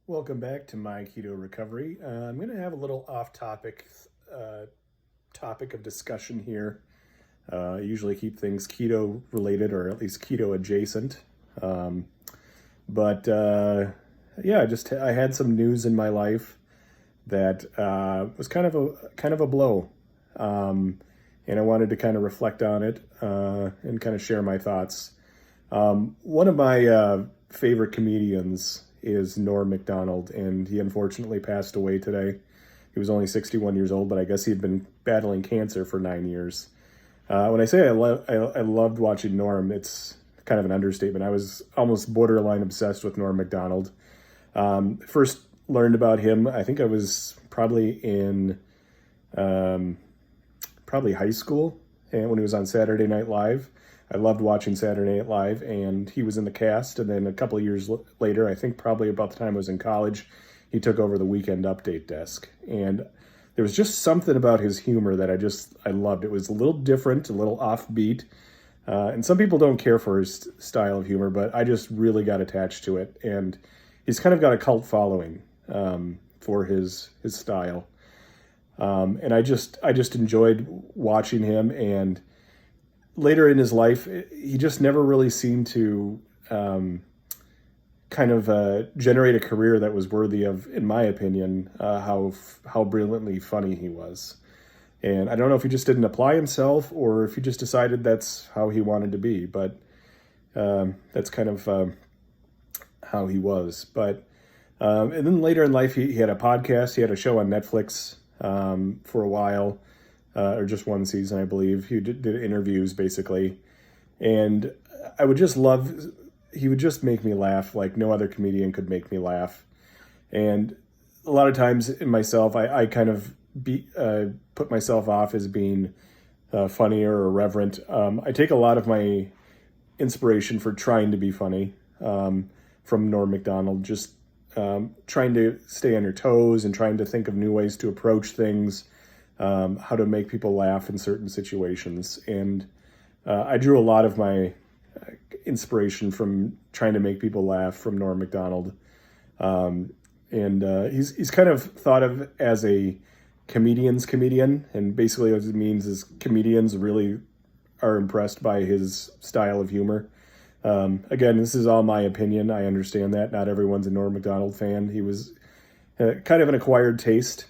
Welcome back to my keto recovery. I'm going to have a little off-topic topic of discussion here. I usually keep things keto related or at least keto adjacent. Um, but yeah, I had some news in my life that was kind of a blow, and I wanted to kind of reflect on it and kind of share my thoughts. One of my favorite comedians is Norm MacDonald, and he unfortunately passed away today. He was only 61 years old, but I guess he had been battling cancer for 9 years. When I say I loved watching Norm, it's kind of an understatement. I was almost borderline obsessed with Norm MacDonald. First learned about him, I think I was probably in probably high school, and when he was on Saturday Night Live. I loved watching Saturday Night Live, and he was in the cast. And then a couple of years later, I think probably about the time I was in college, he took over the Weekend Update desk. And there was just something about his humor that I loved. It was a little different, a little offbeat. And some people don't care for his style of humor, but I just really got attached to it. And he's kind of got a cult following for his style. And I just enjoyed watching him. And later in his life, he just never really seemed to generate a career that was worthy of, in my opinion, how brilliantly funny he was. And I don't know if he just didn't apply himself or if he just decided that's how he wanted to be, but that's kind of how he was. But and then later in life, he had a podcast. He had a show on Netflix for a while. Or just one season, I believe. He did interviews, basically. And he would just make me laugh like no other comedian could make me laugh. And a lot of times in myself, I kind of put myself off as being funny or irreverent. I take a lot of my inspiration for trying to be funny from Norm MacDonald, just trying to stay on your toes and trying to think of new ways to approach things. How to make people laugh in certain situations. And I drew a lot of my inspiration from trying to make people laugh from Norm MacDonald. And he's kind of thought of as a comedian's comedian. And basically what it means is comedians really are impressed by his style of humor. Again, this is all my opinion. I understand that. Not everyone's a Norm MacDonald fan. He was kind of an acquired taste.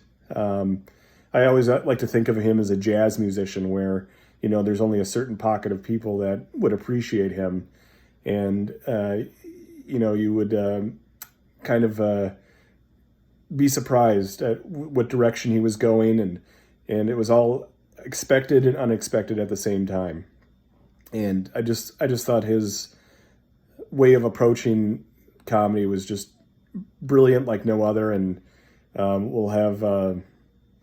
I always like to think of him as a jazz musician where, there's only a certain pocket of people that would appreciate him. And, you would kind of be surprised at what direction he was going. And it was all expected and unexpected at the same time. And I just thought his way of approaching comedy was just brilliant like no other. And we'll have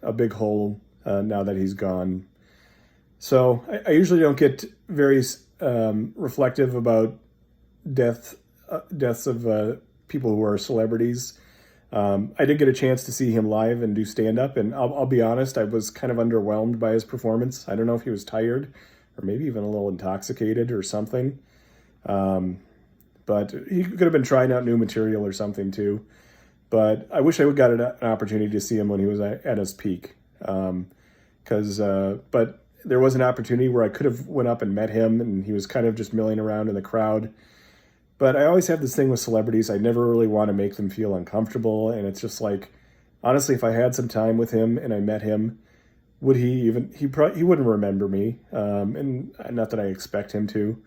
a big hole now that he's gone. So I usually don't get very reflective about deaths of people who are celebrities. I did get a chance to see him live and do stand-up, and I'll be honest, I was kind of underwhelmed by his performance. I don't know if he was tired or maybe even a little intoxicated or something. But he could have been trying out new material or something too. But I wish I would got an opportunity to see him when he was at his peak. But there was an opportunity where I could have went up and met him, and he was kind of just milling around in the crowd. But I always have this thing with celebrities. I never really want to make them feel uncomfortable. And it's just like, honestly, if I had some time with him and I met him, he wouldn't remember me. And not that I expect him to,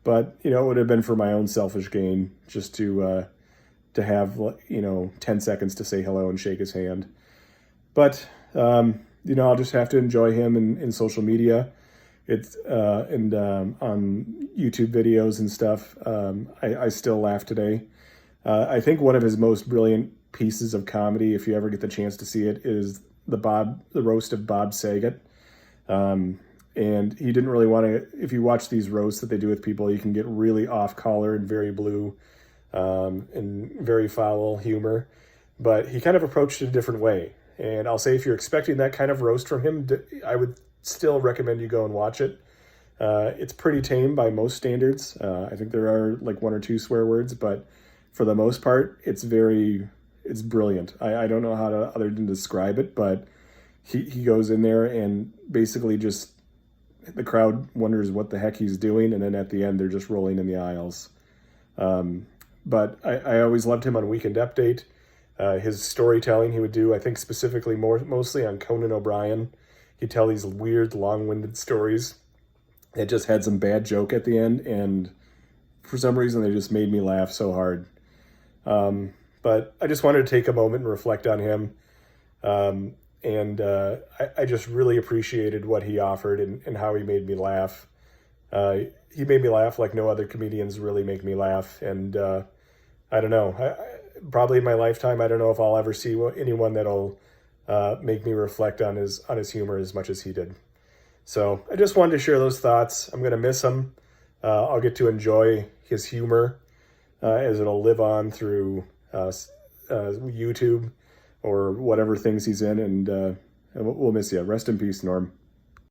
but, it would have been for my own selfish gain just to have, 10 seconds to say hello and shake his hand. But, I'll just have to enjoy him in social media. And on YouTube videos and stuff. I still laugh today. I think one of his most brilliant pieces of comedy, if you ever get the chance to see it, is the roast of Bob Saget. And he didn't really want to, if you watch these roasts that they do with people, you can get really off color and very blue, and very foul humor, but he kind of approached it a different way. And I'll say, if you're expecting that kind of roast from him, I would still recommend you go and watch it. It's pretty tame by most standards. I think there are like one or two swear words, but for the most part, it's very it's brilliant. I don't know how to other than describe it, but he goes in there and basically just the crowd wonders what the heck he's doing, and then at the end they're just rolling in the aisles. But I always loved him on Weekend Update. His storytelling he would do, I think specifically mostly on Conan O'Brien. He'd tell these weird, long-winded stories that just had some bad joke at the end, and for some reason they just made me laugh so hard. But I just wanted to take a moment and reflect on him. I just really appreciated what he offered and how he made me laugh. He made me laugh like no other comedians really make me laugh. And I don't know, probably in my lifetime, I don't know if I'll ever see anyone that'll make me reflect on his humor as much as he did. So I just wanted to share those thoughts. I'm going to miss him. I'll get to enjoy his humor as it'll live on through YouTube or whatever things he's in, and we'll miss you. Rest in peace, Norm.